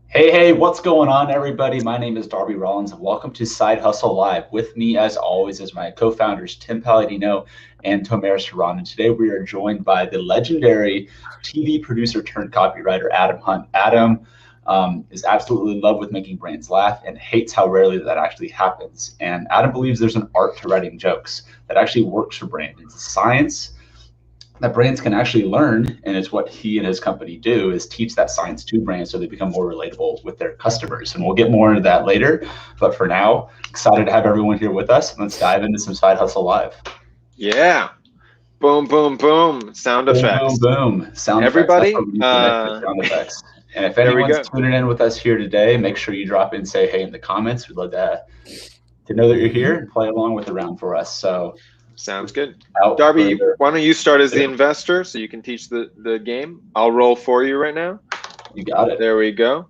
Hey, what's going on, everybody? My name is Darby Rollins, and welcome to Side Hustle Live. With me, as always, is my co-founders Tim Palladino and Tomer Saran. And today we are joined by the legendary TV producer turned copywriter, Adam Hunt. Adam is absolutely in love with making brands laugh and hates how rarely that actually happens. And Adam believes there's an art to writing jokes that actually works for brands. It's a science that brands can actually learn, and it's what he and his company do, is teach that science to brands so they become more relatable with their customers. And we'll get more into that later, but for now, excited to have everyone here with us. Let's dive into some Side Hustle Live. Yeah. Boom, boom, boom. Sound effects. Boom, boom. Sound Everybody, effects. Sound effects. And if anyone's tuning in with us here today, make sure you drop in, say hey in the comments. We'd love to know that you're here and play along with the round for us. So sounds good. Darby, why don't you start as the investor so you can teach the game? I'll roll for you right now. You got it. There we go.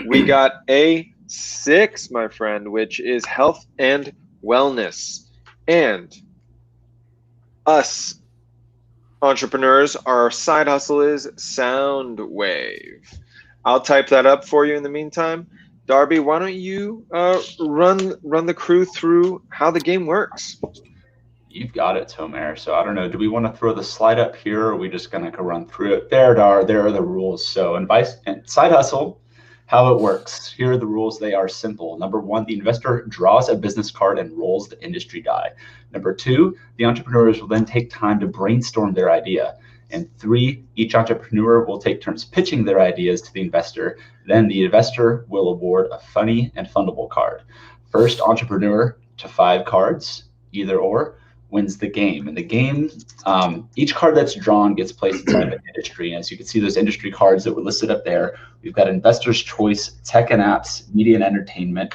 We got A6, my friend, which is health and wellness. And us entrepreneurs, our side hustle is Soundwave. I'll type that up for you in the meantime. Darby, why don't you run the crew through how the game works? You've got it, Tomer. So I don't know, do we want to throw the slide up here, or are we just going to run through it? There are the rules. So in Side Hustle, how it works. Here are the rules. They are simple. Number one, the investor draws a business card and rolls the industry die. Number two, the entrepreneurs will then take time to brainstorm their idea. And three, each entrepreneur will take turns pitching their ideas to the investor. Then the investor will award a funny and fundable card. First entrepreneur to 5 cards, either or, wins the game. And the game, each card that's drawn gets placed inside an industry. And as you can see, those industry cards that were listed up there, we've got investor's choice, tech and apps, media and entertainment,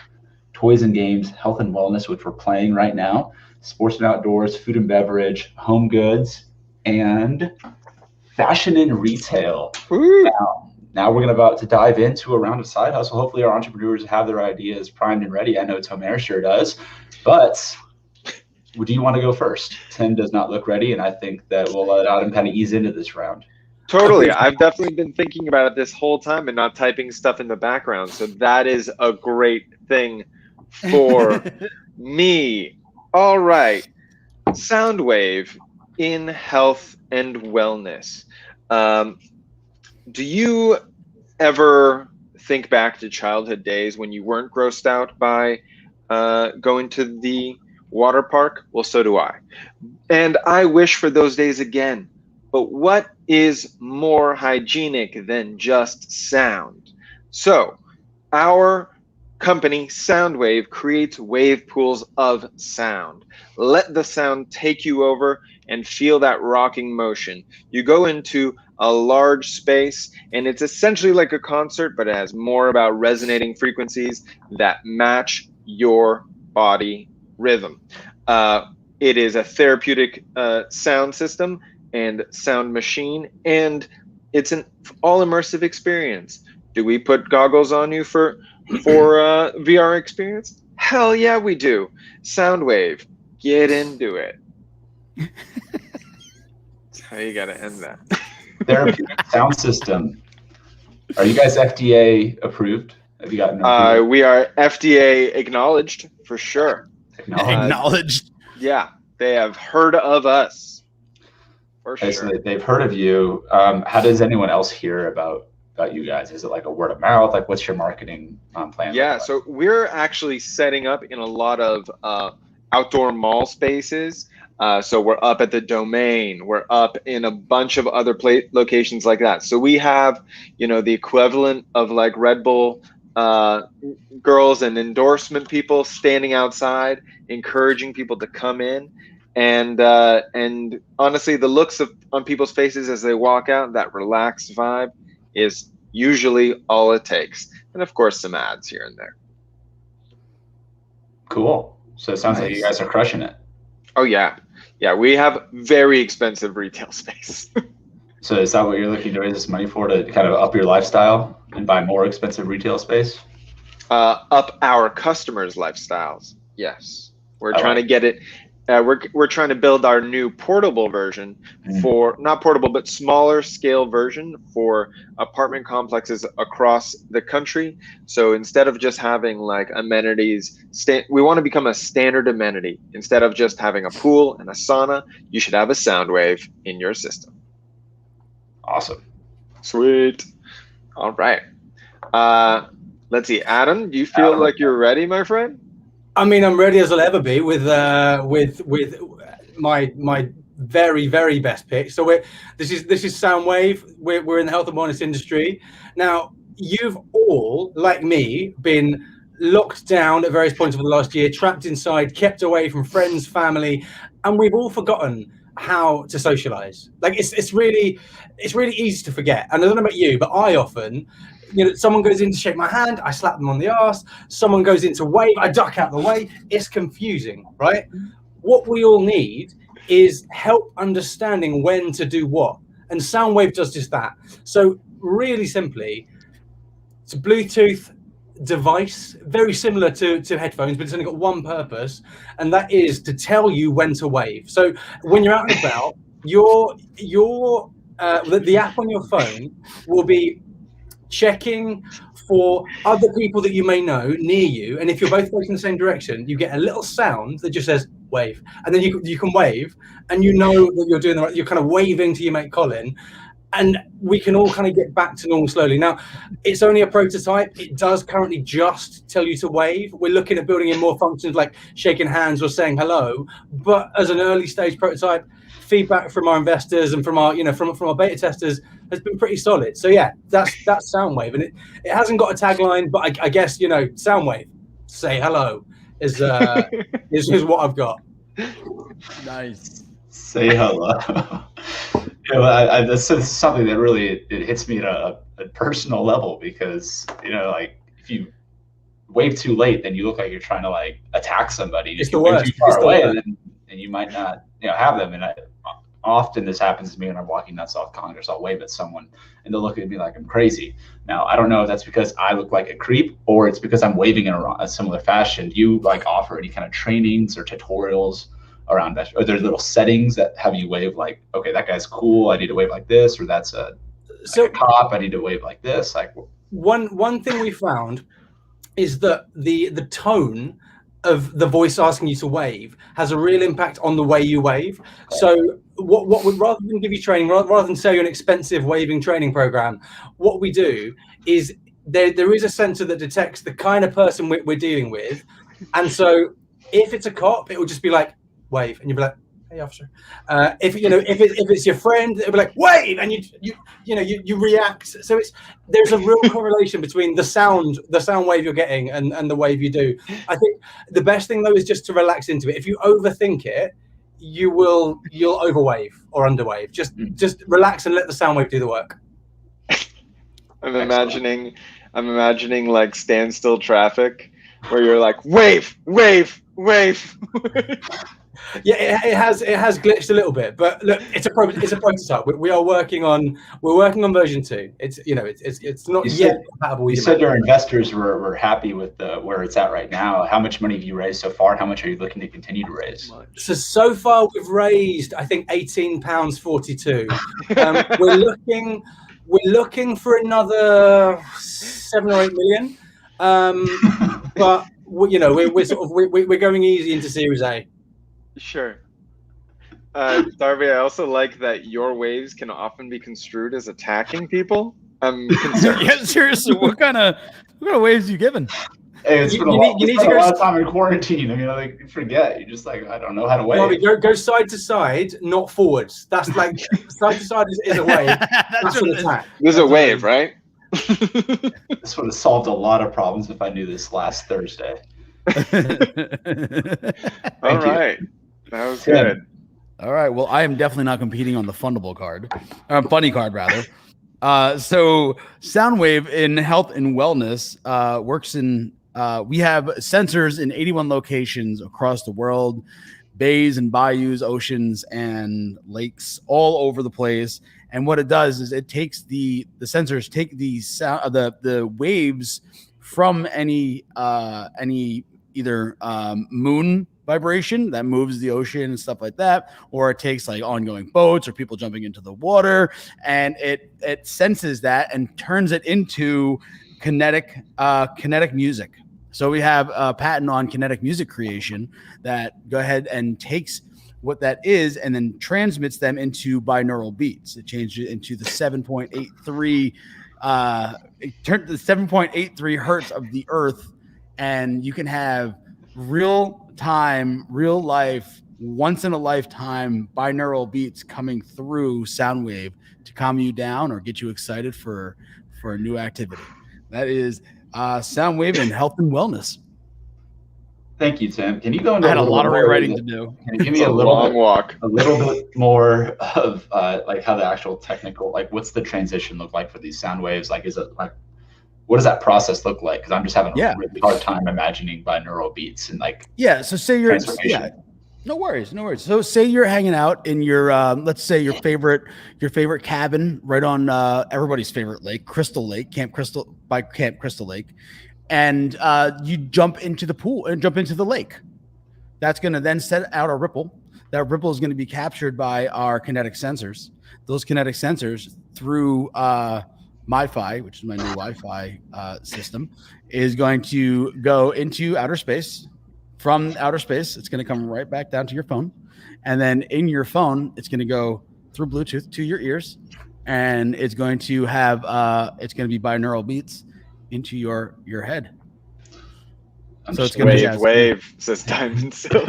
toys and games, health and wellness, which we're playing right now, sports and outdoors, food and beverage, home goods, and fashion and retail. Now we're about to dive into a round of side hustle. Hopefully our entrepreneurs have their ideas primed and ready. I know Tomer sure does, but do you want to go first? Tim does not look ready, and I think that we'll let Adam kind of ease into this round. Totally. I've definitely been thinking about it this whole time and not typing stuff in the background. So that is a great thing for me. All right. Soundwave in health and wellness. Do you ever think back to childhood days when you weren't grossed out by going to the water park? Well, so do I. And I wish for those days again. But what is more hygienic than just sound? So our company, Soundwave, creates wave pools of sound. Let the sound take you over and feel that rocking motion. You go into a large space, and it's essentially like a concert, but it has more about resonating frequencies that match your body rhythm. It is a therapeutic sound system and sound machine, and it's an all immersive experience. Do we put goggles on you for VR experience? Hell yeah, we do. Soundwave, get into it. That's how you gotta end that. Therapeutic sound system. Are you guys FDA approved? Have you gotten? We are FDA acknowledged for sure. Acknowledged. Yeah, they have heard of us. For sure. So they've heard of you. How does anyone else hear about you guys? Is it like a word of mouth? Like, what's your marketing plan? Yeah, so we're actually setting up in a lot of outdoor mall spaces. So we're up at the Domain. We're up in a bunch of other locations like that. So we have, the equivalent of like Red Bull girls and endorsement people standing outside, encouraging people to come in. And honestly, the looks on people's faces as they walk out, that relaxed vibe is usually all it takes. And of course, some ads here and there. Cool. So it sounds like you guys are crushing it. Oh, yeah. Yeah, we have very expensive retail space. So is that what you're looking to raise this money for, to kind of up your lifestyle and buy more expensive retail space? Up our customers' lifestyles, yes. We're trying to get it We're trying to build our new portable version for, not portable, but smaller scale version for apartment complexes across the country. So instead of just having like amenities, we want to become a standard amenity. Instead of just having a pool and a sauna, you should have a sound wave in your system. Awesome. Sweet. All right. Let's see, Adam, do you feel like you're ready, my friend? I mean, I'm ready as I'll ever be with my very, very best pick. So this is Soundwave. We're in the health and wellness industry. Now, you've all, like me, been locked down at various points over the last year, trapped inside, kept away from friends, family, and we've all forgotten how to socialize. Like it's really easy to forget. And I don't know about you, but I often, someone goes in to shake my hand, I slap them on the ass. Someone goes in to wave, I duck out the way. It's confusing, right? What we all need is help understanding when to do what. And Soundwave does just that. So really simply, it's a Bluetooth device, very similar to headphones, but it's only got one purpose, and that is to tell you when to wave. So when you're out and about, the app on your phone will be checking for other people that you may know near you, and if you're both facing the same direction, you get a little sound that just says wave, and then you can wave, and you know that you're doing the right. You're kind of waving to your mate Colin, and we can all kind of get back to normal slowly. Now, it's only a prototype. It does currently just tell you to wave. We're looking at building in more functions like shaking hands or saying hello. But as an early stage prototype, feedback from our investors and from our, from our beta testers has been pretty solid. So yeah, that's Soundwave, and it hasn't got a tagline, but I guess Soundwave, say hello is what I've got. Nice. Say hello. This is something that really it hits me at a personal level, because like if you wave too late, then you look like you're trying to like attack somebody. It's if you wave too far away, then you might not have them. And often this happens to me when I'm walking down South Congress. I'll wave at someone and they'll look at me like I'm crazy. Now I don't know if that's because I look like a creep or it's because I'm waving in a similar fashion. Do you like offer any kind of trainings or tutorials around that? Are there little settings that have you wave like, okay, that guy's cool, I need to wave like this, or that's a cop, I need to wave like this? Like one thing we found is that the tone of the voice asking you to wave has a real impact on the way you wave. So what would, rather than give you training, rather than sell you an expensive waving training program, what we do is there is a sensor that detects the kind of person we're dealing with, and so if it's a cop, it will just be like wave, and you'll be like, hey officer. If it's your friend, it'll be like wave, and you react. So there's a real correlation between the sound wave you're getting and the wave you do. I think the best thing though is just to relax into it. If you overthink it, you'll overwave or underwave. Just relax and let the sound wave do the work. I'm imagining like standstill traffic where you're like wave. Yeah, it has glitched a little bit, but look, it's a prototype. We are working on version 2. It's not yet compatible. You said your investors were happy with where it's at right now. How much money have you raised so far, and how much are you looking to continue to raise? So far we've raised, I think, £18.42. We're looking for another 7 or 8 million, but we're going easy into Series A. Sure. Darby, I also like that your waves can often be construed as attacking people. I'm concerned. Yeah, seriously, what kind of waves you giving? Hey, it's been a lot of time in quarantine. I mean, you forget. You just like, I don't know how to wave. Go side to side, not forwards. That's like side to side is a wave. That's an attack. There's a wave, right? This would have solved a lot of problems if I knew this last Thursday. All right. That was good. All right. Well, I am definitely not competing on the fundable card, funny card rather. So Soundwave in health and wellness works in. We have sensors in 81 locations across the world, bays and bayous, oceans and lakes all over the place. And what it does is it takes the sensors take the sound, the waves from any either moon vibration that moves the ocean and stuff like that, or it takes like ongoing boats or people jumping into the water, and it senses that and turns it into kinetic music. So we have a patent on kinetic music creation that go ahead and takes what that is and then transmits them into binaural beats. It changes it into the 7.83 it turned the 7.83 hertz of the earth, and you can have real time, real life, once in a lifetime binaural beats coming through sound wave to calm you down or get you excited for a new activity. That is sound wave and health and wellness. Thank you, Tim. Can you go into I had a lot of rewriting to do. Can you give me a little bit more of like how the actual technical, like what's the transition look like for these sound waves? Like, is it like, what does that process look like? Because I'm just having a really hard time imagining binaural beats and like so say you're no worries. So say you're hanging out in your let's say your favorite cabin right on everybody's favorite lake, Crystal Lake, Camp Crystal Lake. And you jump into the pool and jump into the lake. That's going to then set out a ripple. That ripple is going to be captured by our kinetic sensors. Those kinetic sensors through MiFi, which is my new Wi-Fi system, is going to go into outer space. From outer space, it's going to come right back down to your phone. And then in your phone, it's going to go through Bluetooth to your ears. And it's going to have, it's going to be binaural beats into your head. So it's going to wave, says Diamond Silk.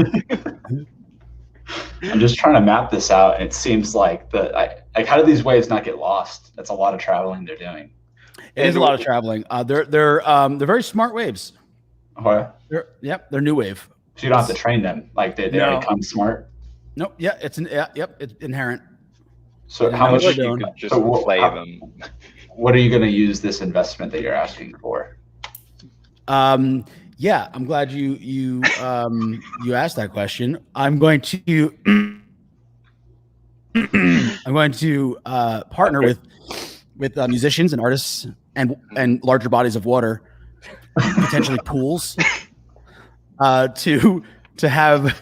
I'm just trying to map this out, and it seems like like how do these waves not get lost? That's a lot of traveling they're doing. It is a lot of traveling. They're very smart waves. Oh, yeah? They're new wave. So you don't have to train them, like they already come smart. Nope. Yeah, it's inherent. So how much you can just play them? What are you going to use this investment that you're asking for? Yeah, I'm glad you asked that question. I'm going to partner with musicians and artists and larger bodies of water, potentially pools, to have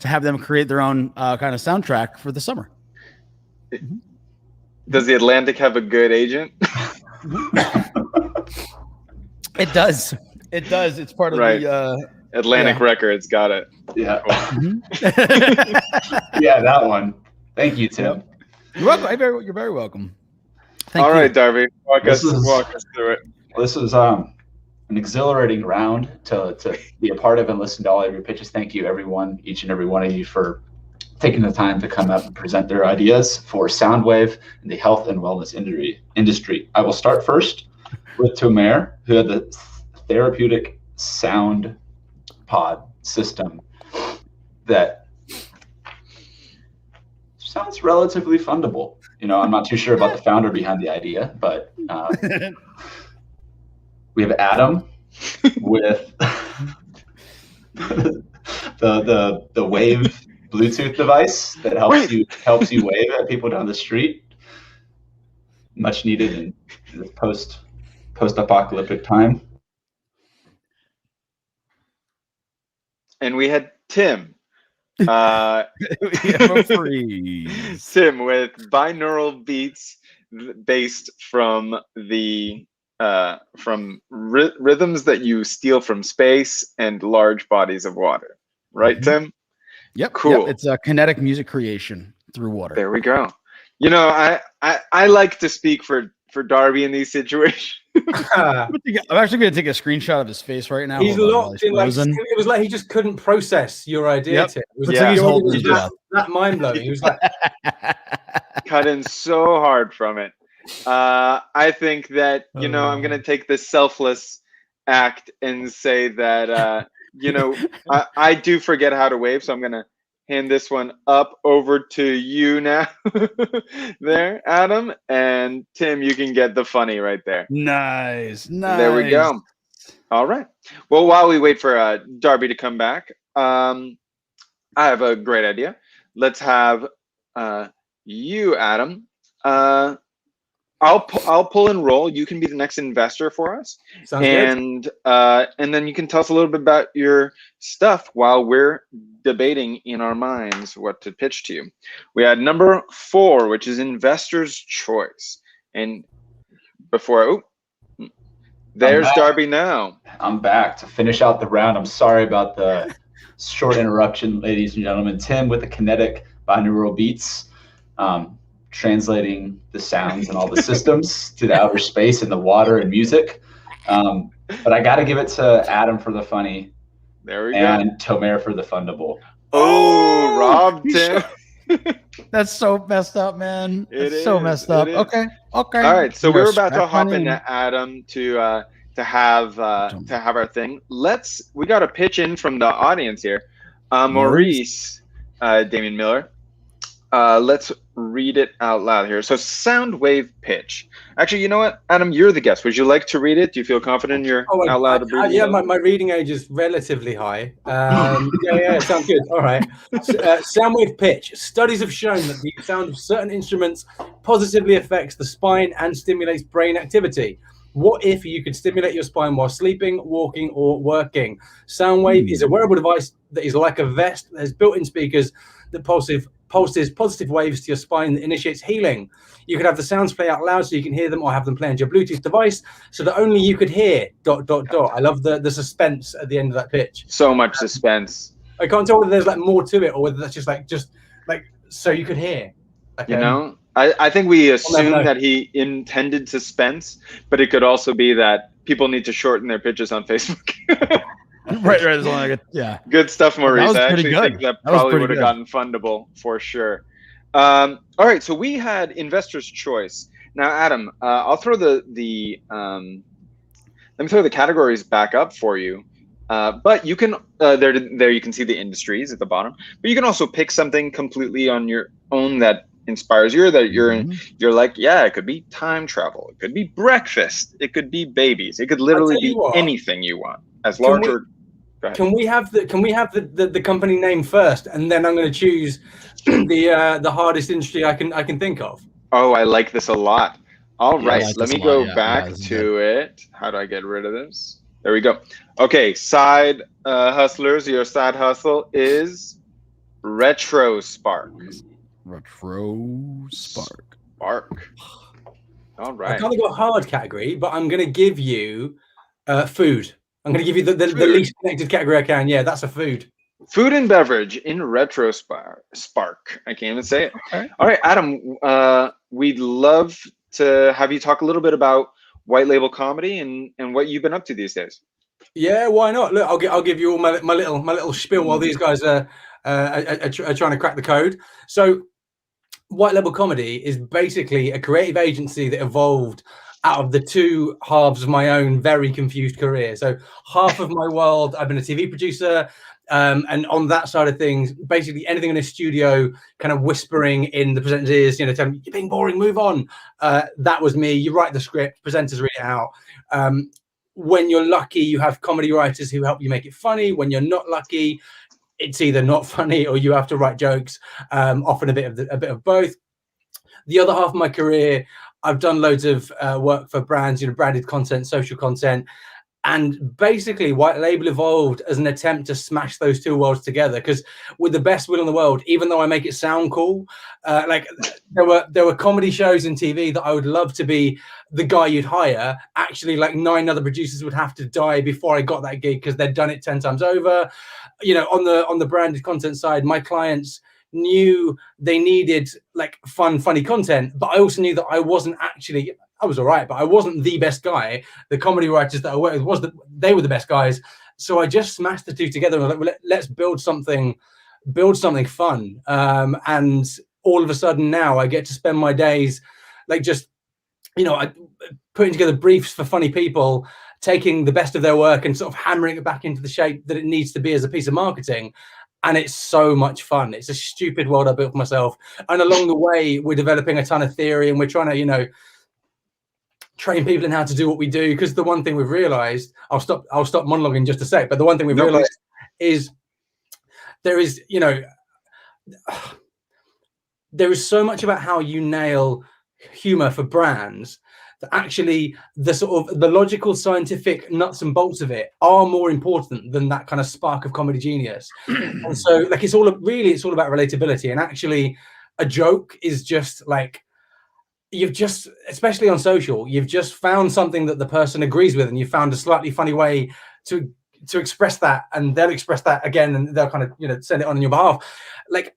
them create their own kind of soundtrack for the summer. Does the Atlantic have a good agent? It does. It's part of the Atlantic Records. Got it. Yeah. Cool. Yeah, that one. Thank you, Tim. You're welcome. You're very welcome. All right, Darby. Walk us through it. This is an exhilarating round to be a part of and listen to all of your pitches. Thank you, everyone, each and every one of you, for taking the time to come up and present their ideas for Soundwave and the health and wellness industry. I will start first with Tomer, who had the therapeutic sound pod system that sounds relatively fundable. I'm not too sure about the founder behind the idea, but we have Adam with the Wave Bluetooth device that helps you wave at people down the street. Much needed in this post-apocalyptic time. And we had Tim. Tim with binaural beats based from the rhythms that you steal from space and large bodies of water. Right, Tim? Yep. Cool. Yep. It's a kinetic music creation through water. There we go. I like to speak for Darby in these situations. I'm actually going to take a screenshot of his face right now. He's locked in. It was like he just couldn't process your idea. Yep. That mind blowing. He was like cutting so hard from it. I think that I'm going to take the selfless act and say that I do forget how to wave, so I'm going to hand this one up over to you now. There, Adam, and Tim, you can get the funny right there. Nice. There we go. All right. Well, while we wait for Darby to come back, I have a great idea. Let's have you, Adam. I'll pull and roll. You can be the next investor for us. Sounds good. And then you can tell us a little bit about your stuff while we're debating in our minds what to pitch to you. We had number 4, which is investor's choice. And before, there's Darby now. I'm back to finish out the round. I'm sorry about the short interruption, ladies and gentlemen. Tim with the kinetic binaural beats, translating the sounds and all the systems to the outer space and the water and music. But I got to give it to Adam for the funny. There we go. And Tomer for the fundable. Oh, Rob Tim. That's so messed up, man. It's so messed up. Okay. All right, so we're about to hop into Adam to have our thing. We got a pitch in from the audience here. Maurice, Damian Miller. Let's read it out loud here. So sound wave pitch. Actually, you know what, Adam, you're the guest. Would you like to read it? Do you feel confident in your out loud reading? Yeah, my reading age is relatively high. Yeah, sounds good. All right. Sound wave pitch. Studies have shown that the sound of certain instruments positively affects the spine and stimulates brain activity. What if you could stimulate your spine while sleeping, walking, or working? Soundwave is a wearable device that is like a vest that has built-in speakers that pulses positive waves to your spine that initiates healing. You could have the sounds play out loud so you can hear them, or have them play on your Bluetooth device so that only you could hear ... I love the suspense at the end of that pitch. So much suspense. I can't tell whether there's like more to it or whether that's just like so you could hear. Like, you know, I think we assume that he intended suspense, but it could also be that people need to shorten their pitches on Facebook. Right. There's only Good stuff, Maurice. I actually think that probably would have gotten fundable for sure. All right, so we had investor's choice. Now, Adam, I'll throw let me throw the categories back up for you. But you can there you can see the industries at the bottom. But you can also pick something completely on your own that inspires you, that you're like, yeah, it could be time travel, it could be breakfast, it could be babies, it could literally be anything you want, as large or. Can we have the company name first, and then I'm going to choose the hardest industry I can think of. Oh, I like this a lot. All right, let me go back to it. How do I get rid of this? There we go. Okay, side hustlers, your side hustle is Retro Spark. Retro Spark. All right. I can't go hard category, but I'm going to give you food. I'm going to give you the least connected category I can. Yeah, that's a food. Food and beverage in Retro Spark. I can't even say it. Okay. All right, Adam, we'd love to have you talk a little bit about White Label Comedy and what you've been up to these days. Yeah, why not? Look, I'll give you all my little spiel while these guys are trying to crack the code. So, White Label Comedy is basically a creative agency that evolved out of the two halves of my own very confused career. So half of my world, I've been a TV producer, and on that side of things, basically anything in a studio, kind of whispering in the presenter's ears, telling them, you're being boring, move on. That was me. You write the script, presenters read it out. When you're lucky, you have comedy writers who help you make it funny. When you're not lucky, it's either not funny or you have to write jokes, often a bit of both. The other half of my career, I've done loads of work for brands, branded content, social content, and basically White Label evolved as an attempt to smash those two worlds together. Because with the best will in the world, even though I make it sound cool, like there were comedy shows and TV that I would love to be the guy you'd hire. Actually, like 9 other producers would have to die before I got that gig because they'd done it 10 times over. On the branded content side, my clients knew they needed like funny content, but I also knew that I was all right, but I wasn't the best guy. The comedy writers that I worked with they were the best guys. So I just smashed the two together and like, let's build something fun. And all of a sudden now I get to spend my days like just, putting together briefs for funny people, taking the best of their work and sort of hammering it back into the shape that it needs to be as a piece of marketing. And it's so much fun. It's a stupid world I built for myself. And along the way, we're developing a ton of theory and we're trying to, train people in how to do what we do. Because the one thing we've realized, I'll stop monologuing in just a sec, but the one thing we've realized is there is so much about how you nail humor for brands that actually the sort of the logical, scientific nuts and bolts of it are more important than that kind of spark of comedy genius. And so, like, it's all about relatability. And actually, a joke is just like, you've just, especially on social, you've just found something that the person agrees with, and you found a slightly funny way to express that, and they'll express that again, and they'll kind of, you know, send it on your behalf. Like,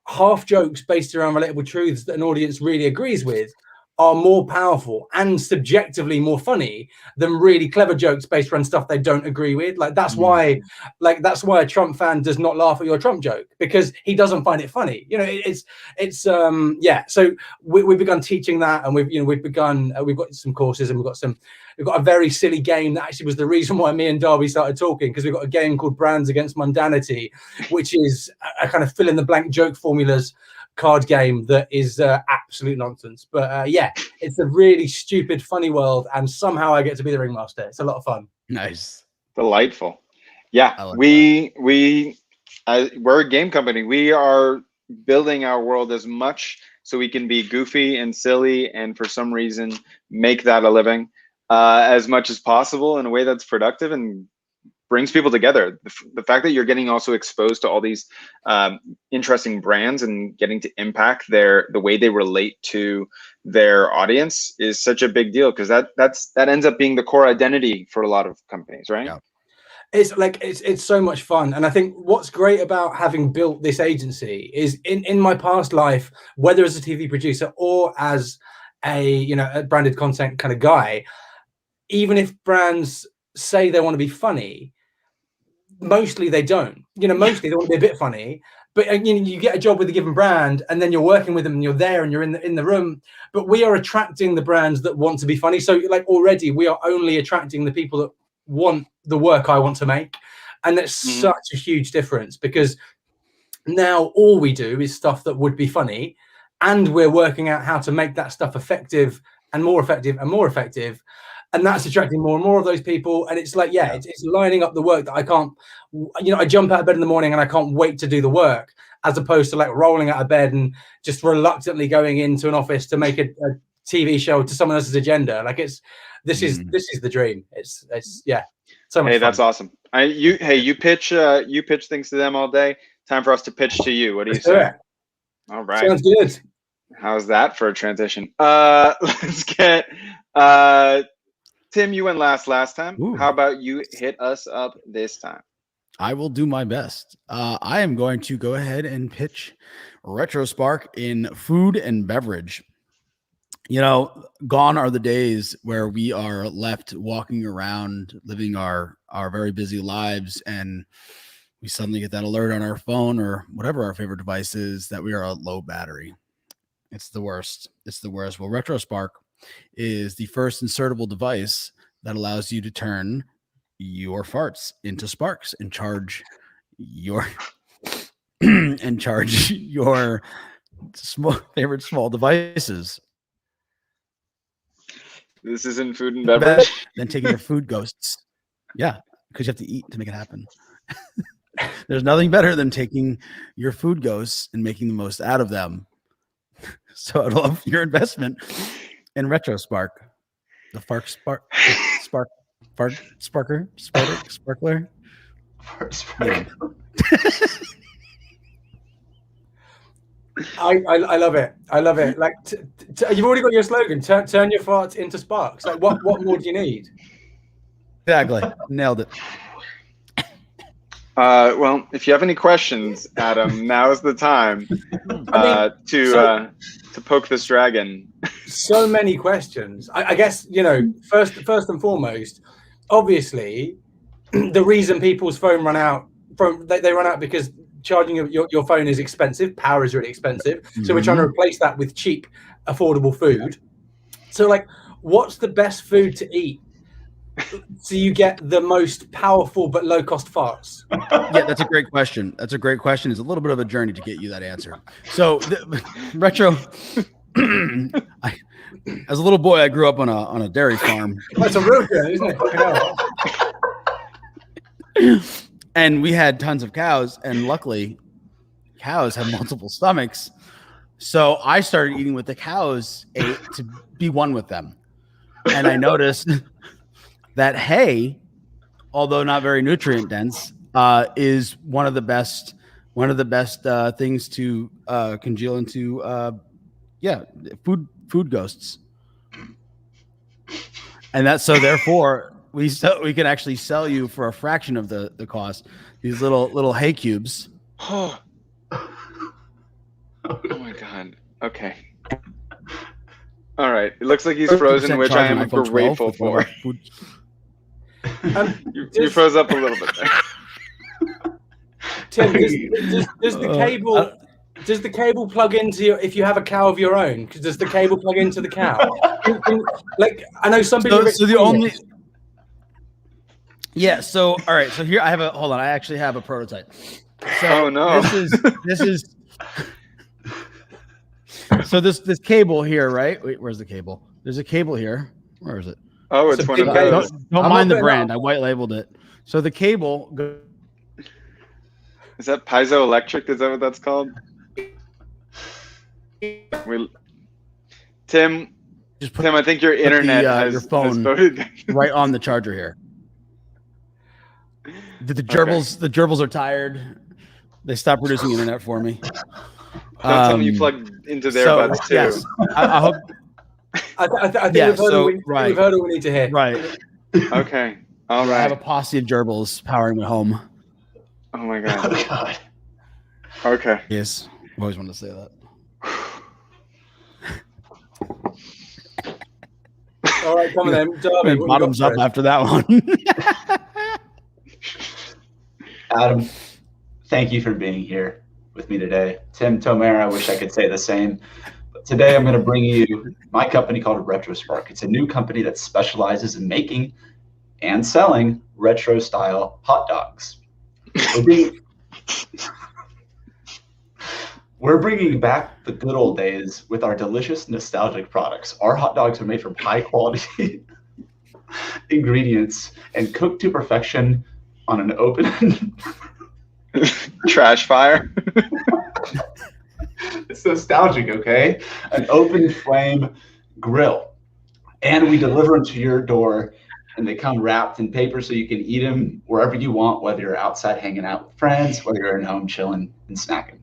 half jokes based around relatable truths that an audience really agrees with are more powerful and subjectively more funny than really clever jokes based around stuff they don't agree with. Like, that's why a Trump fan does not laugh at your Trump joke, because he doesn't find it funny. You know, it's yeah. So we've begun teaching that, and we've got some courses, and we've got a very silly game that actually was the reason why me and Darby started talking, because we've got a game called Brands Against Mundanity, which is a kind of fill in the blank joke formulas card game that is absolute nonsense. But yeah, it's a really stupid, funny world, and somehow I get to be the ringmaster. It's a lot of fun. Nice. Delightful. Yeah, like we're a game company. We are building our world as much so we can be goofy and silly, and for some reason make that a living as much as possible in a way that's productive and brings people together. The fact that you're getting also exposed to all these interesting brands and getting to impact the way they relate to their audience is such a big deal, because that ends up being the core identity for a lot of companies, right? Yeah. It's like, it's so much fun. And I think what's great about having built this agency is in my past life, whether as a TV producer or as a branded content kind of guy, even if brands say they want to be funny, mostly they don't. Mostly they want to be a bit funny, but you get a job with a given brand, and then you're working with them, and you're there, and you're in the room. But we are attracting the brands that want to be funny. So, like, already we are only attracting the people that want the work I want to make, and that's such a huge difference, because now all we do is stuff that would be funny, and we're working out how to make that stuff effective and more effective and more effective. And that's attracting more and more of those people. And it's like, it's lining up the work that I can't, I jump out of bed in the morning and I can't wait to do the work, as opposed to like rolling out of bed and just reluctantly going into an office to make a TV show to someone else's agenda. Like, this is the dream. It's so much fun. That's awesome. You pitch things to them all day. Time for us to pitch to you. What do you say? All right. Sounds good. How's that for a transition? Let's get Tim, you went last time. Ooh. How about you hit us up this time? I will do my best. I am going to go ahead and pitch RetroSpark in food and beverage. Gone are the days where we are left walking around, living our very busy lives, and we suddenly get that alert on our phone or whatever our favorite device is that we are a low battery. It's the worst. Well, RetroSpark is the first insertable device that allows you to turn your farts into sparks and charge your favorite small devices. This is in food and beverage. Then taking your food ghosts. Yeah, because you have to eat to make it happen. There's nothing better than taking your food ghosts and making the most out of them. So I love your investment in RetroSpark, the sparkler. I love it. I love it. Like, you've already got your slogan. Turn your farts into sparks. Like, what more do you need? Exactly. Nailed it. Well, if you have any questions, Adam, now is the time to poke this dragon. So many questions. I guess, first and foremost, obviously, the reason people's phone run out, they run out because charging your phone is expensive. Power is really expensive. So we're trying to replace that with cheap, affordable food. So, like, what's the best food to eat so you get the most powerful but low-cost farts? Yeah, that's a great question. It's a little bit of a journey to get you that answer. So, retro. As a little boy, I grew up on a dairy farm. That's a real journey, isn't it? And we had tons of cows, and luckily, cows have multiple stomachs. So I started eating what the cows ate to be one with them. and I noticed that hay, although not very nutrient dense, is one of the best things to congeal into food ghosts. And that's so therefore we can actually sell you for a fraction of the cost these little hay cubes. Oh my God. Okay. All right. It looks like he's frozen, which I am grateful for. You froze up a little bit there. Tim, does the cable does the cable plug into your, if you have a cow of your own? Does the cable plug into the cow? Like, I know some people. So the only. Yeah. So all right. So here I have a hold on. I actually have a prototype. So oh no. This is. So this cable here, right? Wait, where's the cable? There's a cable here. Where is it? Oh, it's one of those. Don't mind the brand. I white labeled it. So the cable. Is that piezoelectric? Is that what that's called? Tim, I think your internet has your phone voted right on the charger here. The gerbils are tired. They stopped producing internet for me. Don't tell me you plugged into their buds too. Yes, I hope. I think we've heard all we need to hear. Right. Okay. All right. I have a posse of gerbils powering my home. Oh my God. Oh God. Okay. Yes. I always wanted to say that. All right, come on then. Darby, bottoms up after that one. Adam, thank you for being here with me today. Tim, Tomer, I wish I could say the same. But today I'm going to bring you my company called RetroSpark. It's a new company that specializes in making and selling retro-style hot dogs. We're bringing back the good old days with our delicious, nostalgic products. Our hot dogs are made from high-quality ingredients and cooked to perfection on an open trash fire. It's nostalgic, okay? An open flame grill. And we deliver them to your door, and they come wrapped in paper so you can eat them wherever you want, whether you're outside hanging out with friends, whether you're at home chilling and snacking.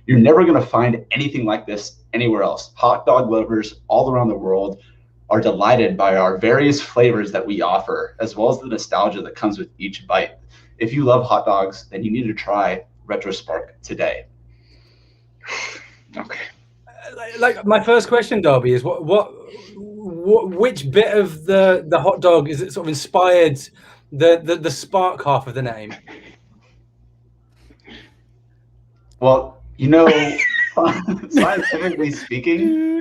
You're never going to find anything like this anywhere else. Hot dog lovers all around the world are delighted by our various flavors that we offer, as well as the nostalgia that comes with each bite. If you love hot dogs, then you need to try RetroSpark today. Okay. Like my first question, Darby, is which bit of the hot dog is it sort of inspired the spark half of the name? Well, you know, scientifically speaking,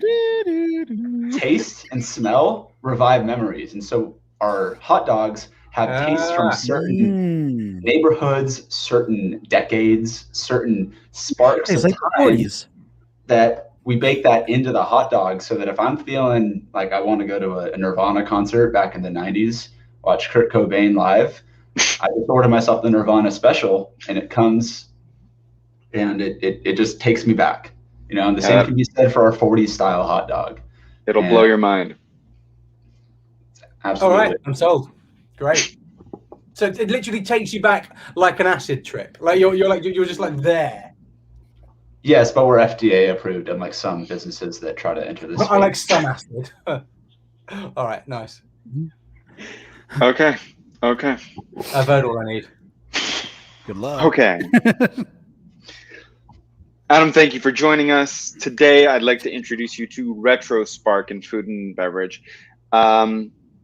taste and smell revive memories. And so our hot dogs have tastes from certain neighborhoods, certain decades, certain sparks of time that we bake that into the hot dog, so that if I'm feeling like I want to go to a Nirvana concert back in the 90s, watch Kurt Cobain live, I just order myself the Nirvana special, and it comes and it just takes me back. You know, and the same can be said for our 40s style hot dog. It'll blow your mind. Absolutely. All right, I'm sold. Great. So it literally takes you back like an acid trip. Like you're just like there. Yes, but we're FDA approved, unlike some businesses that try to enter this. I like some acid. All right, nice. Okay. I've heard all I need. Good luck. Okay. Adam, thank you for joining us. Today, I'd like to introduce you to RetroSpark in food and beverage.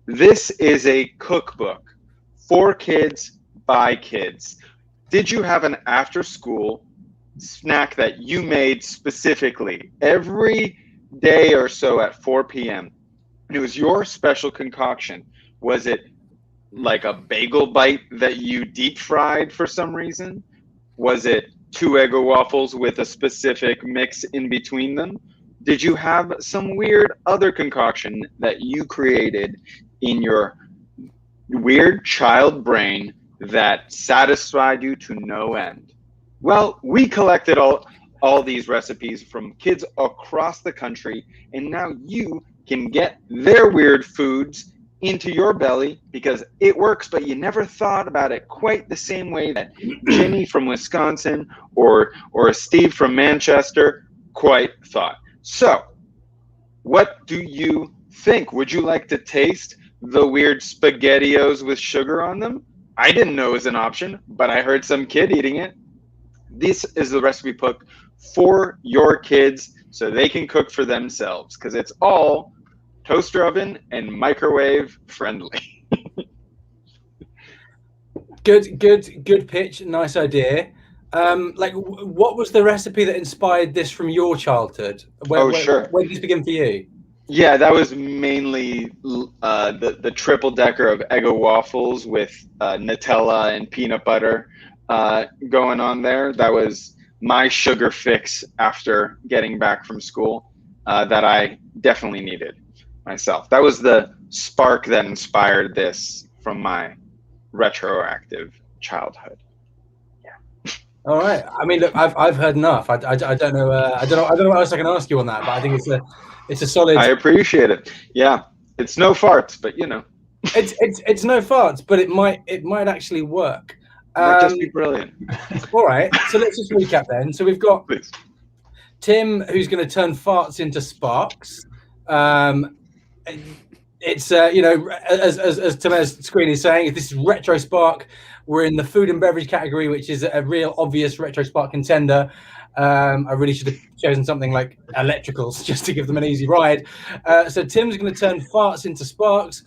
This is a cookbook for kids by kids. Did you have an after-school snack that you made specifically every day or so at 4 p.m.? And it was your special concoction. Was it like a bagel bite that you deep fried for some reason? Was it 2 Eggo waffles with a specific mix in between them? Did you have some weird other concoction that you created in your weird child brain that satisfied you to no end? Well, we collected all these recipes from kids across the country, and now you can get their weird foods into your belly because it works, but you never thought about it quite the same way that Jimmy from Wisconsin or Steve from Manchester quite thought. So, what do you think? Would you like to taste the weird SpaghettiOs with sugar on them? I didn't know it was an option, but I heard some kid eating it. This is the recipe book for your kids so they can cook for themselves because it's all toaster oven and microwave friendly. Good pitch. Nice idea. What was the recipe that inspired this from your childhood? Sure. When did this begin for you? Yeah, that was mainly the triple decker of Eggo waffles with Nutella and peanut butter going on there. That was my sugar fix after getting back from school that I definitely needed myself. That was the spark that inspired this from my retroactive childhood. Yeah. All right. I mean, look, I've heard enough. I don't know. I don't know what else I can ask you on that. But I think it's a solid. I appreciate it. Yeah, it's no farts, but you know, it's no farts, but it might actually work. Might just be brilliant. All right. So let's just recap then. So we've got Please. Tim, who's going to turn farts into sparks. It's as Tim's screen is saying, this is Retro Spark. We're in the food and beverage category, which is a real obvious Retro Spark contender. I really should have chosen something like electricals just to give them an easy ride. So Tim's going to turn farts into sparks,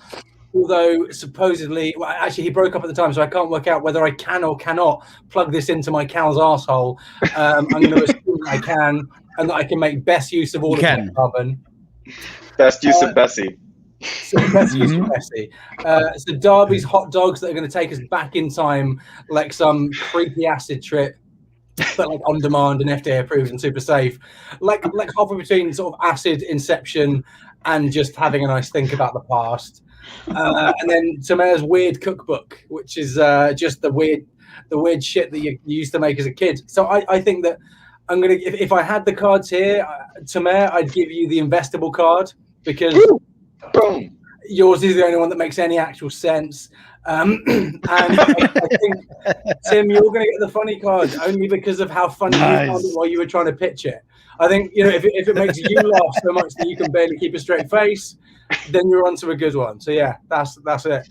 although supposedly, well, actually he broke up at the time, so I can't work out whether I can or cannot plug this into my cow's arsehole. I'm going to assume I can, and that I can make best use of all of the carbon. Best use of Bessie. So best use of Bessie. So Darby's hot dogs that are going to take us back in time, like some creepy acid trip, but like on demand and FDA approved and super safe, like halfway between sort of acid inception and just having a nice think about the past. And then Tamer's weird cookbook, which is just the weird shit that you used to make as a kid. So I think that I'm gonna, if I had the cards here, Tamer, I'd give you the investable card because boom, yours is the only one that makes any actual sense. And I think, Tim, you're going to get the funny card only because of how funny you found it while you were trying to pitch it. I think, if it makes you laugh so much that you can barely keep a straight face, then you're onto a good one. So yeah, that's it.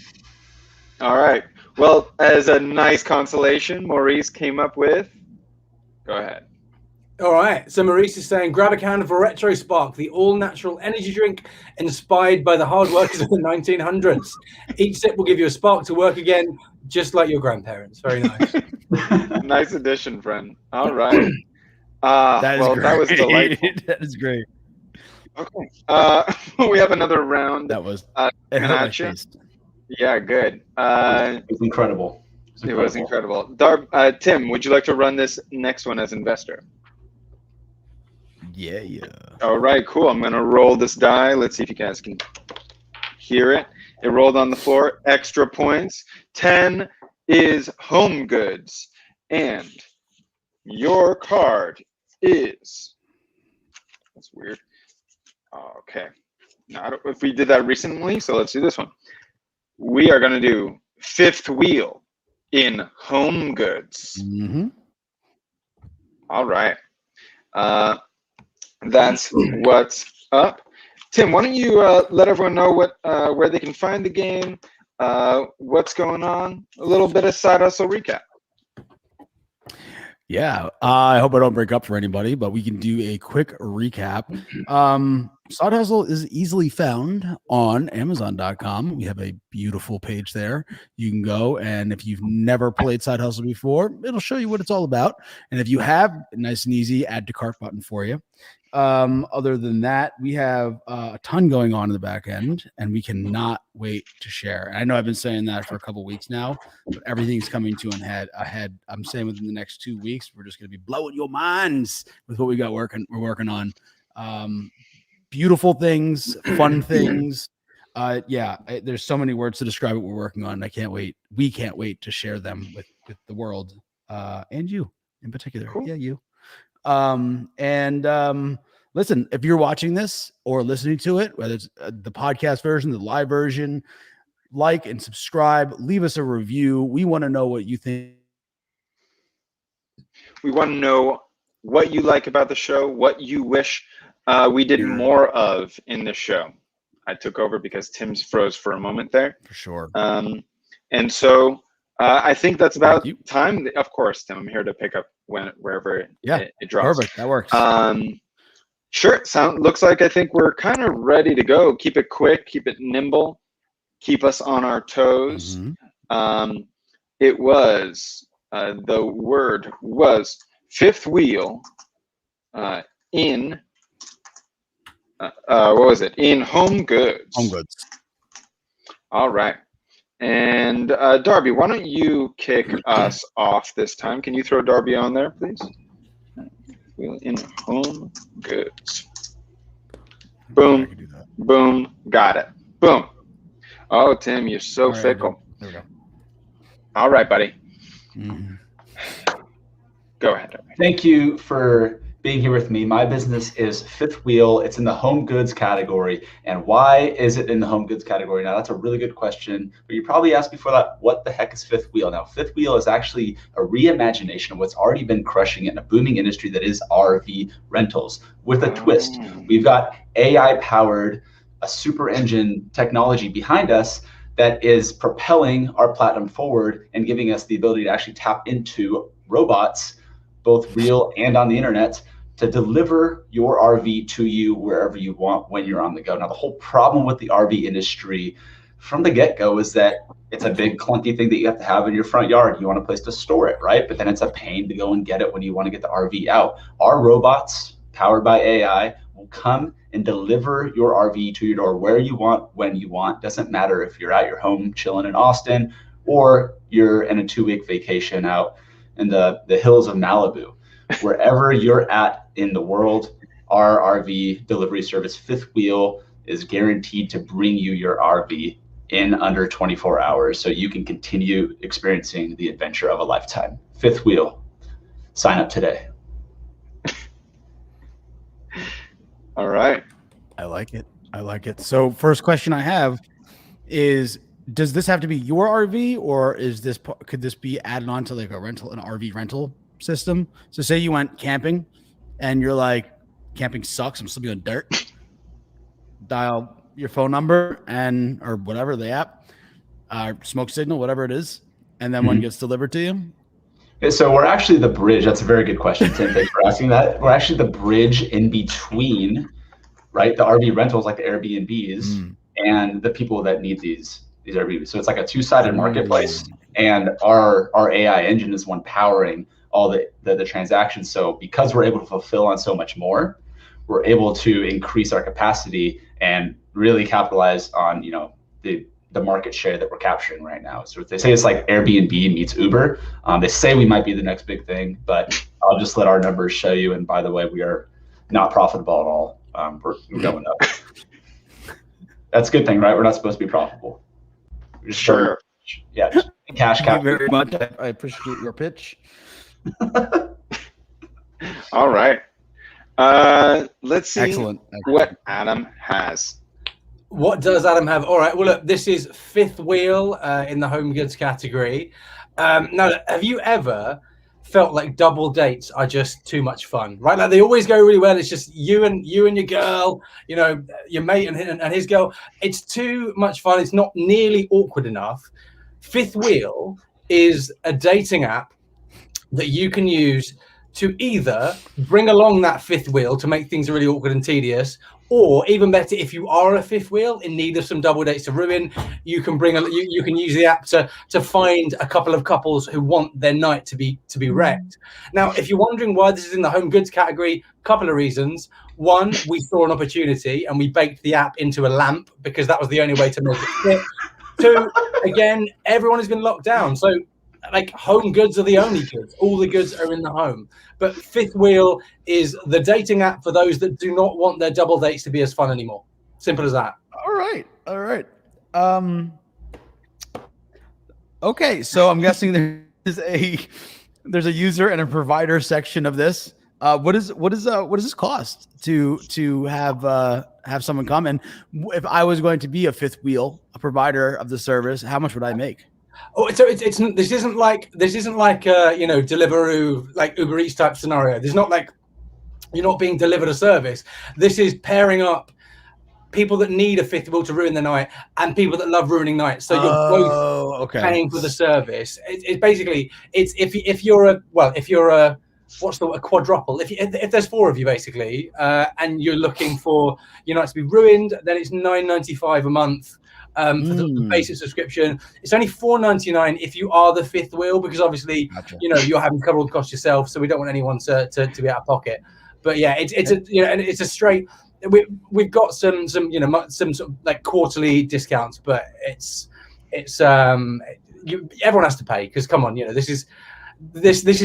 All right. Well, as a nice consolation, Maurice came up with. Go ahead. All right. So Maurice is saying, grab a can of Retro Spark, the all-natural energy drink inspired by the hard workers of the 1900s. Each sip will give you a spark to work again, just like your grandparents. Very nice. Nice addition, friend. All right. That was delightful. That is great. Okay. We have another round. That was yeah, good. It was incredible. It was incredible. Tim, would you like to run this next one as investor? Yeah. All right, cool. I'm going to roll this die. Let's see if you guys can hear it. It rolled on the floor. Extra points. 10 is home goods. And your card is... That's weird. Okay. Not if we did that recently, so let's do this one. We are going to do fifth wheel in home goods. Mm-hmm. All right. That's what's up. Tim, why don't you let everyone know where they can find the game, what's going on, a little bit of side hustle recap. Yeah, I hope I don't break up for anybody, but we can do a quick recap. Side Hustle is easily found on Amazon.com. We have a beautiful page there. You can go, and if you've never played Side Hustle before, it'll show you what it's all about. And if you have, nice and easy, add to cart button for you. Other than that, we have a ton going on in the back end, and we cannot wait to share. And I know I've been saying that for a couple weeks now, but everything's coming to an ahead. I'm saying within the next 2 weeks, we're just going to be blowing your minds with what we're working on. Beautiful things, fun things. There's so many words to describe what we're working on. I can't wait. We can't wait to share them with the world, and you in particular. Cool. Yeah, you. listen, if you're watching this or listening to it, whether it's the podcast version, the live version, like and subscribe, leave us a review. We want to know what you think. We want to know what you like about the show, what you wish we did more of in the show. I took over because Tim's froze for a moment there. For sure. And so I think that's about time. Of course, Tim, I'm here to pick up wherever it drops. Perfect. That works. Sure. Looks like I think we're kind of ready to go. Keep it quick, keep it nimble, keep us on our toes. It was the word was fifth wheel in what was it? In home goods. Home goods. All right. And Darby, why don't you kick us off this time? Can you throw Darby on there, please? In home goods. Boom. Boom. Got it. Boom. Oh, Tim, you're so fickle. There we go. All right, buddy. Go ahead, Darby. Thank you for being here with me. My business is Fifth Wheel. It's in the home goods category. And why is it in the home goods category? Now, that's a really good question. But you probably asked before that, what the heck is Fifth Wheel? Now, Fifth Wheel is actually a reimagination of what's already been crushing it in a booming industry that is RV rentals with a twist. We've got AI-powered, a super engine technology behind us that is propelling our platform forward and giving us the ability to actually tap into robots, both real and on the internet, to deliver your RV to you wherever you want when you're on the go. Now, the whole problem with the RV industry from the get-go is that it's a big clunky thing that you have to have in your front yard. You want a place to store it, right? But then it's a pain to go and get it when you want to get the RV out. Our robots, powered by AI, will come and deliver your RV to your door where you want, when you want. Doesn't matter if you're at your home chilling in Austin or you're in a 2-week vacation out in the hills of Malibu. Wherever you're at in the world, our RV delivery service, Fifth Wheel, is guaranteed to bring you your RV in under 24 hours so you can continue experiencing the adventure of a lifetime. Fifth Wheel, sign up today. All right. I like it. I like it. So first question I have is, does this have to be your RV, or could this be added on to like an RV rental system? So say you went camping and you're like, camping sucks, I'm still doing dirt. Dial your phone number or whatever, the app, smoke signal, whatever it is, and then one gets delivered to you. So we're actually the bridge. That's a very good question, Tim. Thanks for asking that. We're actually the bridge in between, right, the RV rentals like the Airbnbs and the people that need these Airbnbs. So it's like a two-sided marketplace, and our AI engine is one powering all the transactions. So because we're able to fulfill on so much more, we're able to increase our capacity and really capitalize on the market share that we're capturing right now. So they say it's like Airbnb meets Uber. They say we might be the next big thing, but I'll just let our numbers show you. And by the way, we are not profitable at all. We're going up. That's a good thing, right? We're not supposed to be profitable. Sure. Yeah. Cash Thank you cap. very much. I appreciate your pitch. All right. Let's see Excellent. what Adam has. What does Adam have? All right. Well, look, this is Fifth Wheel in the home goods category. Now, have you ever felt like double dates are just too much fun, right? Like they always go really well. It's just you and your girl, your mate and his girl. It's too much fun. It's not nearly awkward enough. Fifth Wheel is a dating app that you can use to either bring along that fifth wheel to make things really awkward and tedious, or even better, if you are a fifth wheel in need of some double dates to ruin, you can you can use the app to find a couple of couples who want their night to be wrecked. Now, if you're wondering why this is in the home goods category, a couple of reasons. One, we saw an opportunity and we baked the app into a lamp because that was the only way to make it fit. Two, again, everyone has been locked down, so like home goods are the only goods. All the goods are in the home. But Fifth Wheel is the dating app for those that do not want their double dates to be as fun anymore. Simple as that. All right. Okay, so I'm guessing there's a user and a provider section of this. What does this cost to have someone come? And if I was going to be a fifth wheel, a provider of the service, how much would I make? Oh, so it's this isn't like Deliveroo, like Uber Eats type scenario. There's not like you're not being delivered a service. This is pairing up people that need a fifth wheel to ruin the night and people that love ruining nights. So you're both paying for the service. It's basically if you're a quadruple. If there's four of you basically, and you're looking for your night to be ruined, then it's $9.95 a month. For the basic subscription. It's only $4.99 if you are the fifth wheel, because obviously you're having to cover all the costs yourself, so we don't want anyone to be out of pocket. But yeah, it's a straight. We've got some sort of like quarterly discounts, but everyone has to pay, because come on, this is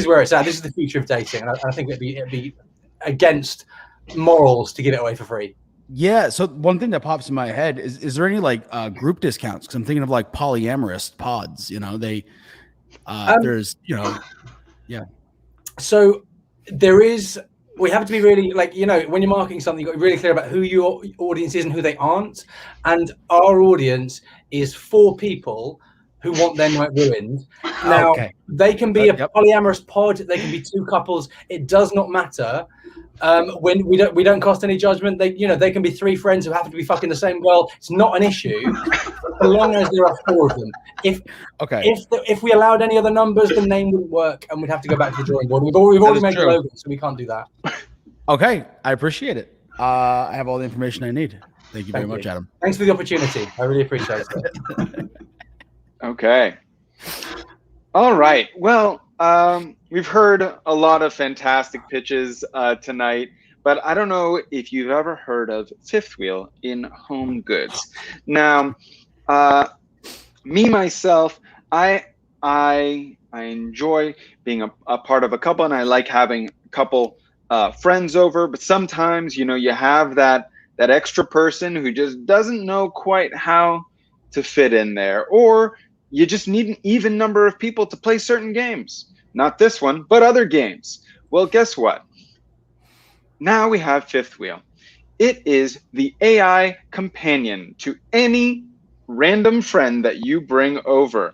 where it's at. This is the future of dating, and I think it'd be against morals to give it away for free. Yeah. So one thing that pops in my head is there any like group discounts? Because I'm thinking of like polyamorous pods. There's yeah. So there is. We have to be really when you're marketing something, you've got to be really clear about who your audience is and who they aren't. And our audience is 4 people who want their night ruined. Now they can be a polyamorous pod. They can be 2 couples. It does not matter. When we don't cost any judgment. They can be 3 friends who happen to be fucking the same girl. It's not an issue, as long as there are 4 of them. If we allowed any other numbers, the name wouldn't work, and we'd have to go back to the drawing board. We've already made a logo, so we can't do that. Okay, I appreciate it. I have all the information I need. Thank you very much, Adam. Thanks for the opportunity. I really appreciate it. Okay. All right. Well, we've heard a lot of fantastic pitches tonight, but I don't know if you've ever heard of fifth wheel in home goods. Now, me myself, I enjoy being a part of a couple, and I like having a couple friends over. But sometimes, you have that extra person who just doesn't know quite how to fit in there, or you just need an even number of people to play certain games. Not this one, but other games. Well, guess what? Now we have fifth wheel. It is the AI companion to any random friend that you bring over.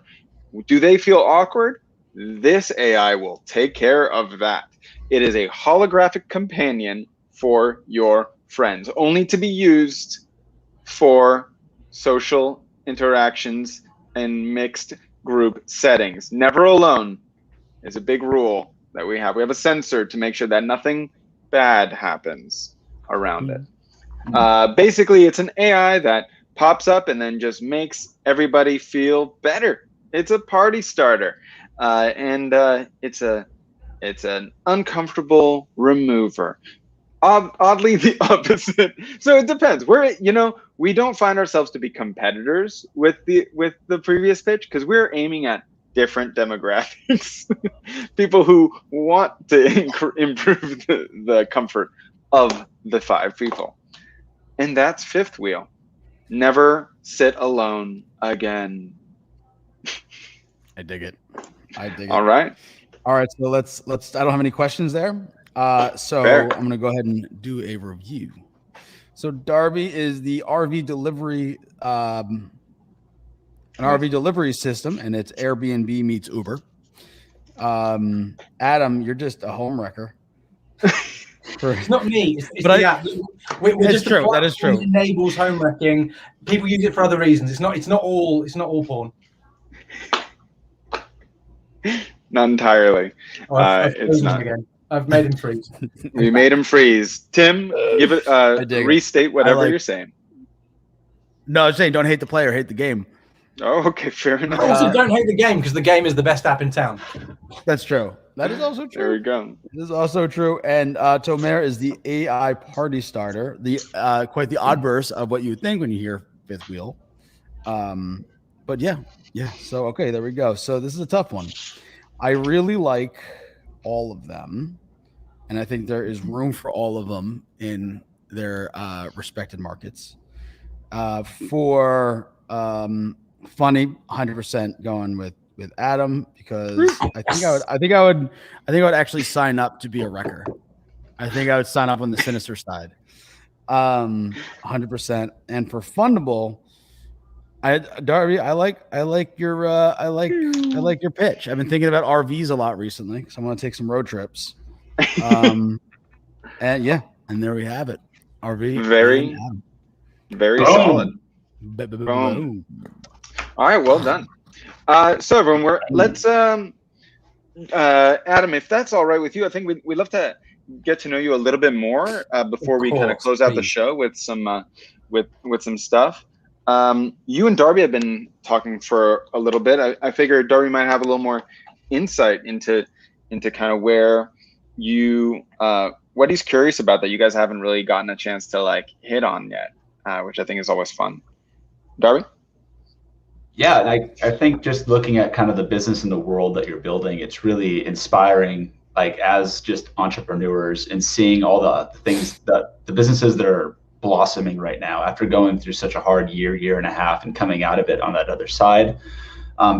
Do they feel awkward? This AI will take care of that. It is a holographic companion for your friends, only to be used for social interactions and mixed group settings. Never alone is a big rule that we have. We have a sensor to make sure that nothing bad happens around it. Basically, it's an AI that pops up and then just makes everybody feel better. It's a party starter, and it's an uncomfortable remover. Oddly the opposite. So it depends. We don't find ourselves to be competitors with the previous pitch, because we're aiming at different demographics. People who want to improve the comfort of the 5 people. And that's fifth wheel. Never sit alone again. I dig it. All right. So let's I don't have any questions there. So Fair. I'm going to go ahead and do a review. So Darby is the RV delivery, an RV delivery system, and it's Airbnb meets Uber. Adam, you're just a home wrecker. It's not me. It's But the app. We're just true. That is true. It enables home wrecking. People use it for other reasons. It's not all porn. Not entirely. I've It's not. again. I've made him freeze. We made him freeze. Tim, give it. Restate whatever you're saying. No, I'm saying don't hate the player, hate the game. Oh, okay, fair enough. Also, don't hate the game, because the game is the best app in town. That's true. That is also true. There we go. This is also true. And Tomer is the AI party starter, the quite the oddverse of what you would think when you hear fifth wheel. But yeah. So okay, there we go. So this is a tough one. I really like all of them, and I think there is room for all of them in their respected markets. For funny, 100% going with Adam, because I think I would actually sign up to be a wrecker. I think I would sign up on the sinister side. 100%. And for Fundable, Darby, I like your pitch. I've been thinking about RVs a lot recently because I want to take some road trips. And there we have it. RV. Very Boom. solid. Boom. All right, well done. So everyone, let's Adam, if that's all right with you, I think we'd love to get to know you a little bit more before we kind of close out the show with some stuff. You and Darby have been talking for a little bit. I figured Darby might have a little more insight into kind of where you what he's curious about that you guys haven't really gotten a chance to like hit on yet, which I think is always fun. Darby? Yeah, I think just looking at kind of the business in the world that you're building, it's really inspiring, like as just entrepreneurs and seeing all the things that the businesses that are blossoming right now after going through such a hard year and a half and coming out of it on that other side.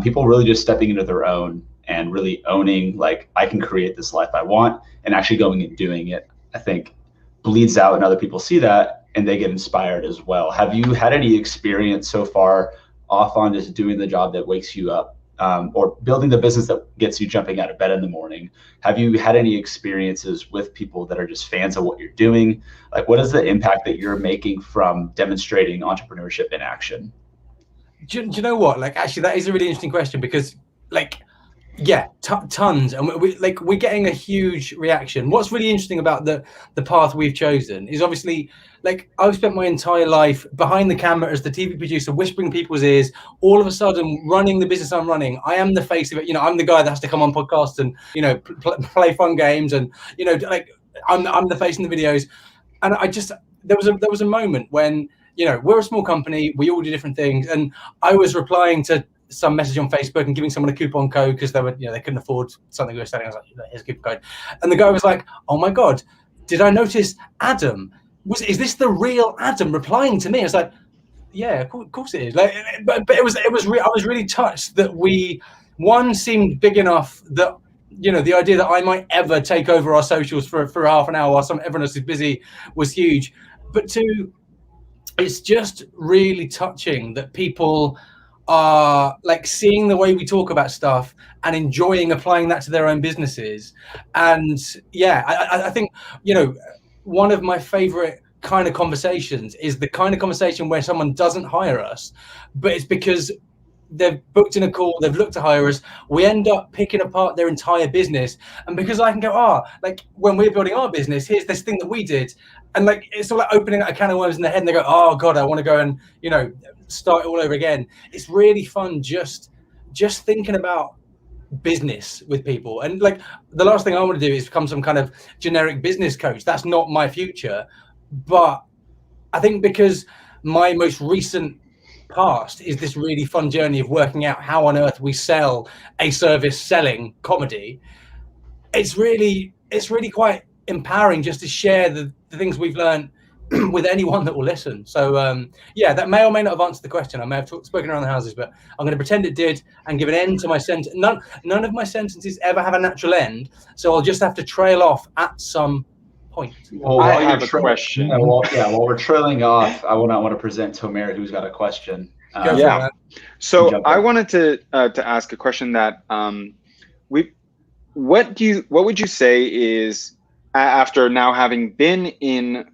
People really just stepping into their own and really owning, like, I can create this life I want, and actually going and doing it, I think bleeds out and other people see that and they get inspired as well. Have you had any experience so far off on just doing the job that wakes you up, or building the business that gets you jumping out of bed in the morning? Have you had any experiences with people that are just fans of what you're doing? Like, what is the impact that you're making from demonstrating entrepreneurship in action? Do you know what? Like, actually, that is a really interesting question because, like, yeah, tons, and we're getting a huge reaction. What's really interesting about the path we've chosen is obviously, like, I've spent my entire life behind the camera as the TV producer, whispering in people's ears. All of a sudden, running the business I'm running, I am the face of it. You know, I'm the guy that has to come on podcasts and, you know, play fun games, and, you know, like, I'm the face in the videos. And there was a moment when, you know, we're a small company, we all do different things, and I was replying to some message on Facebook and giving someone a coupon code because they couldn't afford something we were selling. I was like, here's a coupon code. And the guy was like, oh my God, did I notice Adam? Is this the real Adam replying to me? I was like, yeah, of course it is. Like, but I was really touched that one seemed big enough that, you know, the idea that I might ever take over our socials for half an hour while everyone else is busy was huge. But two, it's just really touching that people are like seeing the way we talk about stuff and enjoying applying that to their own businesses. And yeah, I think, you know, one of my favorite kind of conversations is the kind of conversation where someone doesn't hire us, but it's because they've booked in a call, they've looked to hire us, we end up picking apart their entire business. And because I can go, like, when we're building our business, here's this thing that we did. And like, it's all like opening a can of worms in their head, and they go, oh God, I want to go and, you know, start it all over again. It's really fun just thinking about business with people. And like, the last thing I want to do is become some kind of generic business coach. That's not my future. But I think because my most recent past is this really fun journey of working out how on earth we sell a service selling comedy, it's really quite empowering just to share the things we've learned with anyone that will listen. So yeah, that may or may not have answered the question. I may have spoken around the houses, but I'm going to pretend it did and give an end to my sentence. None of my sentences ever have a natural end, so I'll just have to trail off at some point. Well, I have a question. While we're trailing off, I want to present Tomer, who's got a question. So I wanted to ask a question that what would you say is, after now having been in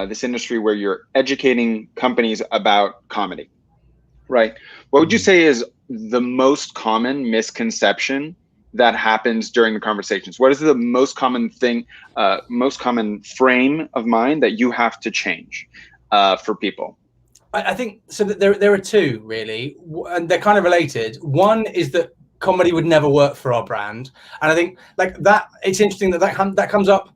this industry where you're educating companies about comedy, right? What would you say is the most common misconception that happens during the conversations? What is the most common thing, most common frame of mind that you have to change for people? I think so. That there are two really, and they're kind of related. One is that comedy would never work for our brand, and I think like that. It's interesting that comes up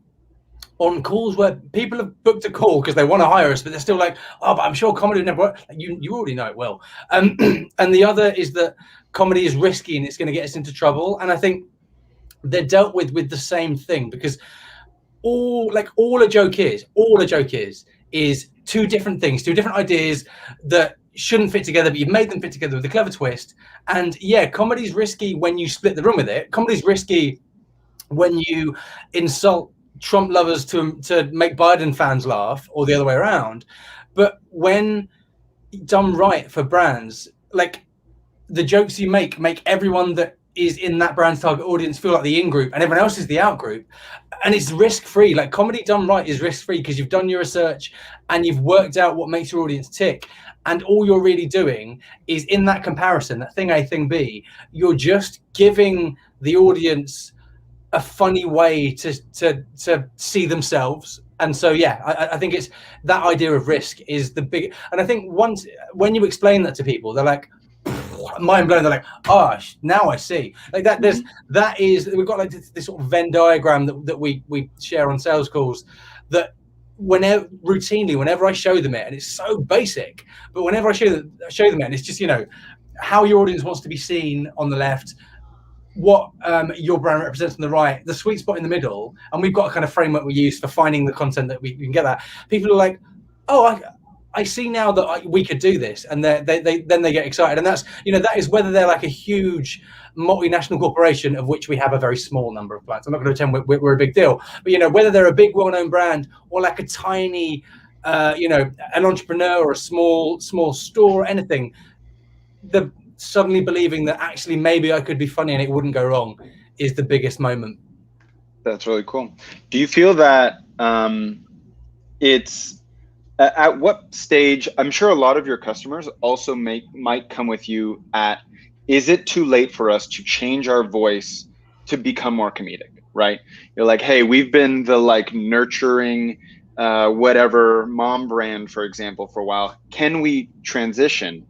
on calls where people have booked a call because they want to hire us, but they're still like, oh, but I'm sure comedy would never work. Like, you already know it will. And the other is that comedy is risky and it's going to get us into trouble. And I think they're dealt with the same thing, because all a joke is two different things, two different ideas that shouldn't fit together, but you've made them fit together with a clever twist. And yeah, comedy's risky when you split the room with it. Comedy's risky when you insult Trump lovers to make Biden fans laugh, or the other way around. But when done right for brands, like the jokes you make everyone that is in that brand's target audience feel like the in group and everyone else is the out group, and it's risk free. Like comedy done right is risk free because you've done your research and you've worked out what makes your audience tick, and all you're really doing is in that comparison, that thing A thing B, you're just giving the audience a funny way to see themselves. And so yeah, I think it's that idea of risk is the big, and I think once when you explain that to people, they're like mind blown. They're like, oh, now I see. Like that we've got like this sort of Venn diagram that we share on sales calls, that whenever I show them it, and it's so basic, but whenever I show them it, and it's just, you know, how your audience wants to be seen on the left, what your brand represents on the right, the sweet spot in the middle, and we've got a kind of framework we use for finding the content that we can get that. People are like, oh, I see now that we could do this, and then they get excited. And that's, you know, that is whether they're like a huge multinational corporation, of which we have a very small number of clients. I'm not going to pretend we're a big deal, but you know, whether they're a big well-known brand or like a tiny, you know, an entrepreneur or a small store or anything, the suddenly believing that actually maybe I could be funny and it wouldn't go wrong is the biggest moment. That's really cool. Do you feel that it's at what stage? I'm sure a lot of your customers also might come with you at, is it too late for us to change our voice to become more comedic, right? You're like, hey, we've been the like nurturing whatever mom brand, for example, for a while. Can we transition?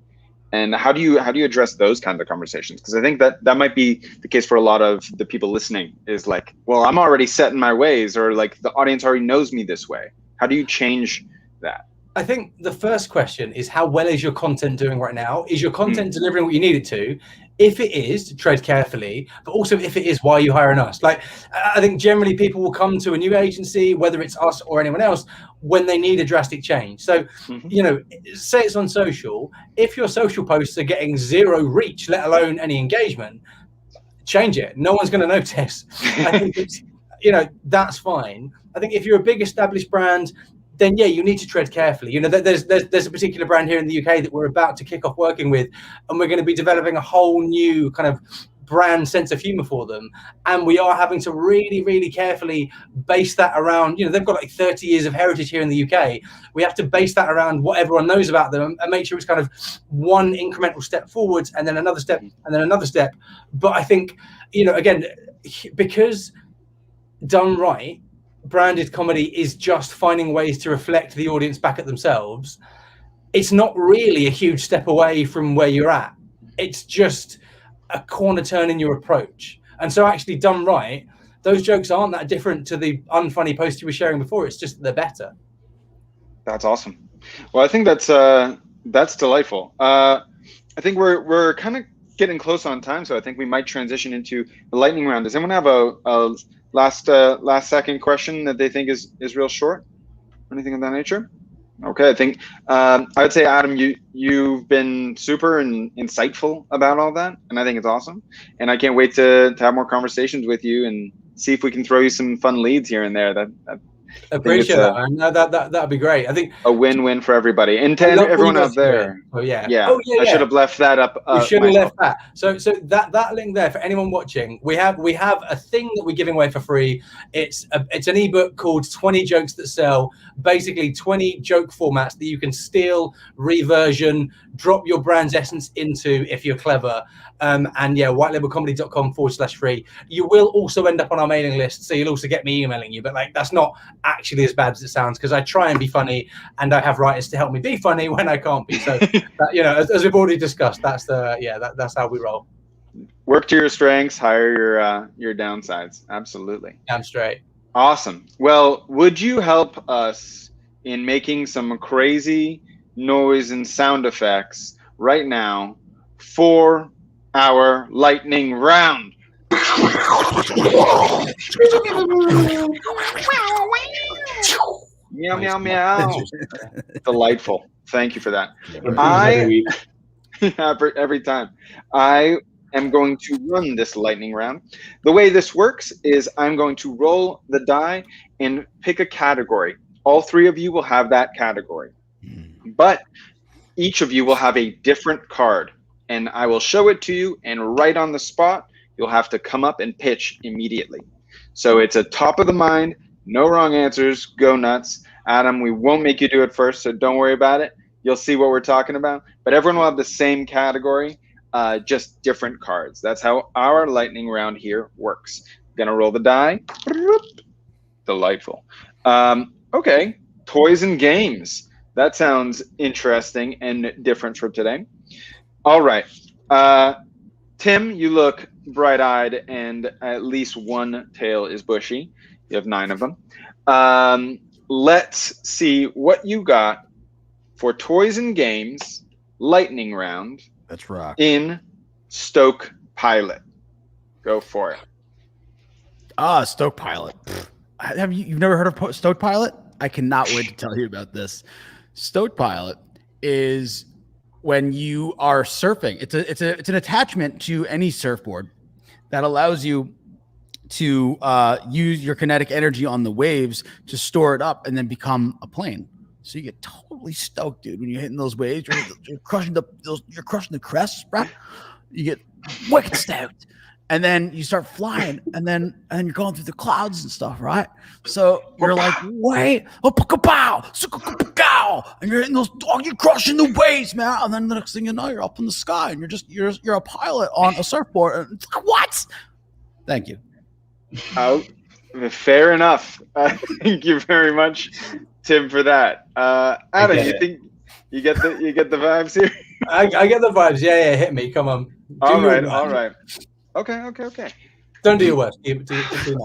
And how do you address those kinds of conversations? Because I think that might be the case for a lot of the people listening, is like, well, I'm already set in my ways, or like the audience already knows me this way. How do you change that? I think the first question is, how well is your content doing right now? Is your content delivering what you need it to? If it is, tread carefully, but also if it is, why are you hiring us? Like, I think generally people will come to a new agency, whether it's us or anyone else, when they need a drastic change. So, you know, say it's on social. If your social posts are getting zero reach, let alone any engagement, change it. No one's going to notice. I think it's, you know, that's fine. I think if you're a big established brand, then yeah, you need to tread carefully. You know, there's a particular brand here in the UK that we're about to kick off working with, and we're going to be developing a whole new kind of brand sense of humor for them. And we are having to really, really carefully base that around, you know, they've got like 30 years of heritage here in the UK. We have to base that around what everyone knows about them and make sure it's kind of one incremental step forwards and then another step and then another step. But I think, you know, again, because done right, branded comedy is just finding ways to reflect the audience back at themselves. It's not really a huge step away from where you're at. It's just a corner turn in your approach. And so actually done right, those jokes aren't that different to the unfunny post you were sharing before. It's just they're better. That's awesome. Well, I think that's delightful. I think we're kind of getting close on time, so I think we might transition into the lightning round. Does anyone have a last second question that they think is real short? Anything of that nature? Okay, I think I would say, Adam, you've been super and insightful about all that, and I think it's awesome. And I can't wait to have more conversations with you and see if we can throw you some fun leads here and there. That appreciate that, man. No, that'd be great. I think a win-win for everybody, and to everyone out there. Oh yeah. I should have left that up. You should have left that. So that link there for anyone watching. We have a thing that we're giving away for free. It's an ebook called 20 Jokes That Sell. Basically 20 joke formats that you can steal, reversion, drop your brand's essence into if you're clever. And yeah, whitelabelcomedy.com/free. You will also end up on our mailing list, so you'll also get me emailing you. But like, that's not actually as bad as it sounds, because I try and be funny, and I have writers to help me be funny when I can't be. So you know, as we've already discussed, that's how we roll. Work to your strengths, hire your downsides. Absolutely. Damn straight. Awesome. Well, would you help us in making some crazy noise and sound effects right now for our lightning round? Meow, meow, meow. Delightful. Thank you for that. Every time. I am going to run this lightning round. The way this works is I'm going to roll the die and pick a category. All three of you will have that category, but each of you will have a different card, and I will show it to you, and right on the spot, you'll have to come up and pitch immediately. So it's a top of the mind, no wrong answers, go nuts. Adam, we won't make you do it first, so don't worry about it. You'll see what we're talking about. But everyone will have the same category, just different cards. That's how our lightning round here works. Gonna roll the die. Delightful. Okay, toys and games. That sounds interesting and different for today. All right. Tim, you look bright-eyed, and at least one tail is bushy. You have 9 of them. Let's see what you got for toys and games lightning round. That's rock. In Stoke Pilot. Go for it. Stoke Pilot. You've never heard of Stoke Pilot? I cannot wait to tell you about this. Stoke Pilot is when you are surfing. It's an attachment to any surfboard that allows you to use your kinetic energy on the waves to store it up and then become a plane. So you get totally stoked, dude, when you're hitting those waves. You're crushing the crests, bro. You get wicked stoked, and then you start flying, and then you're going through the clouds and stuff, right? So you're like, wait, and you're hitting those, you're crushing the waves, man. And then the next thing you know, you're up in the sky, and you're a pilot on a surfboard. And it's like, what? Thank you. Oh, fair enough. Thank you very much, Tim, for that. Adam, you think you get the vibes here? I get the vibes. Yeah, hit me. Come on. All right. Okay. Don't do your worst.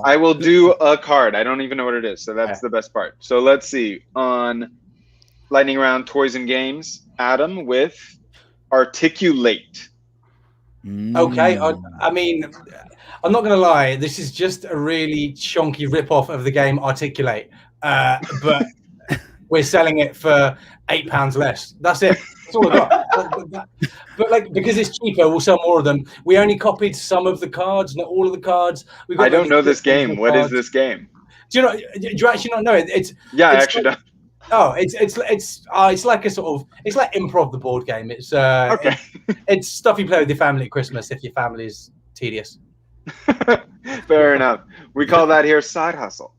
I will do a card. I don't even know what it is, so that's the best part. So let's see. On lightning round, toys and games, Adam with Articulate. Okay. I mean, I'm not going to lie. This is just a really chonky rip-off of the game Articulate, but we're selling it for £8 less. That's it. That's all I got. But like, because it's cheaper, we'll sell more of them. We only copied some of the cards, not all of the cards. I don't know this game. What is this game? Do you actually not know it? I actually don't. Oh, it's like a sort of, it's like improv, the board game. It's okay. It's stuff you play with your family at Christmas if your family is tedious. Fair enough. We call that here side hustle.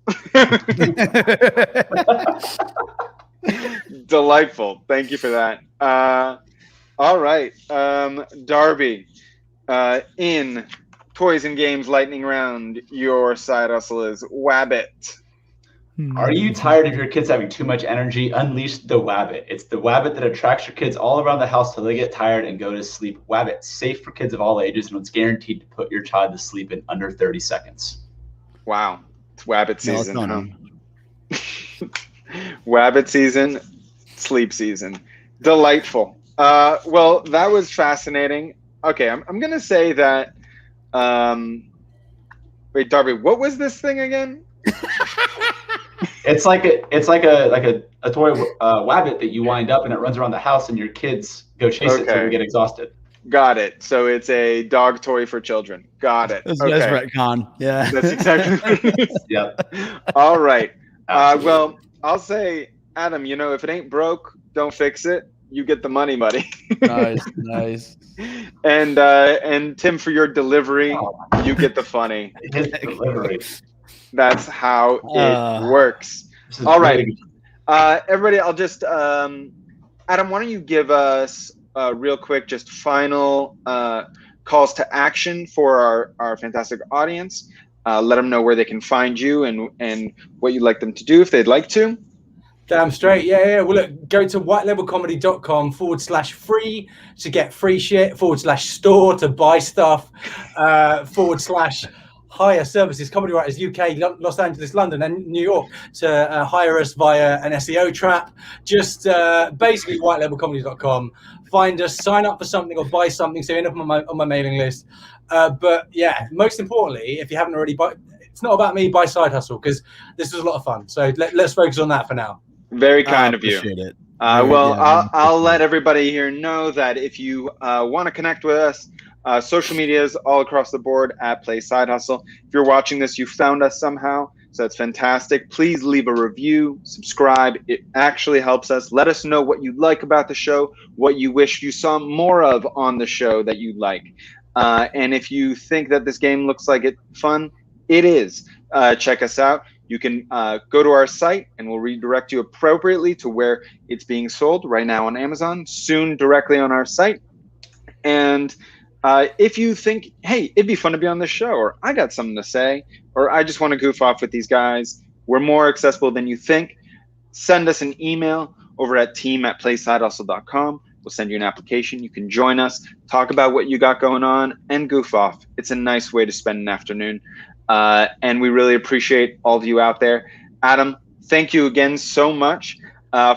Delightful. Thank you for that. All right. Darby, in toys and games lightning round, your side hustle is Wabbit. Are you tired of your kids having too much energy? Unleash the Wabbit. It's the Wabbit that attracts your kids all around the house till they get tired and go to sleep. Wabbit, safe for kids of all ages, and it's guaranteed to put your child to sleep in under 30 seconds. Wow. It's Wabbit season. Wabbit season, sleep season. Delightful. Well, that was fascinating. Okay, I'm going to say that wait, Darby, what was this thing again? It's like a toy Wabbit that you wind up and it runs around the house and your kids go chase it until you get exhausted. Got it. So it's a dog toy for children. Got it. That's retcon. Yeah. That's exactly what it is. Yep. All right. Well, I'll say, Adam, if it ain't broke, don't fix it. You get the money. Nice. And Tim, for your delivery, you get the funny. His delivery. That's how it works. All right. Everybody, I'll just, Adam, why don't you give us real quick, just final calls to action for our fantastic audience. Let them know where they can find you and what you'd like them to do if they'd like to. Damn straight. Yeah. Well, look, go to whitelabelcomedy.com/free to get free shit, /store to buy stuff, / hire services, Copywriters UK, Los Angeles, London, and New York to hire us via an SEO trap. Just basically whitelabelcomedy.com. Find us, sign up for something or buy something so you end up on my mailing list. But yeah, most importantly, if you haven't already bought, it's not about me, buy Side Hustle, because this was a lot of fun. So let's focus on that for now. Very kind of you. It. I'll let everybody here know that if you want to connect with us, Social medias all across the board at Play Side Hustle. If you're watching this, you found us somehow, so that's fantastic. Please leave a review, subscribe. It actually helps us. Let us know what you like about the show, what you wish you saw more of on the show that you like. And if you think that this game looks like it's fun, it is. Check us out. You can go to our site and we'll redirect you appropriately to where it's being sold right now on Amazon, soon directly on our site. And if you think, hey, it'd be fun to be on this show, or I got something to say, or I just want to goof off with these guys, we're more accessible than you think. Send us an email over at team@playsidehustle.com. We'll send you an application. You can join us, talk about what you got going on, and goof off. It's a nice way to spend an afternoon. And we really appreciate all of you out there. Adam, thank you again so much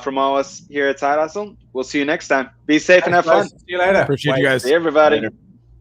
from all us here at Side Hustle. We'll see you next time. Be safe and have fun. See you later. Appreciate you guys. See everybody. Later.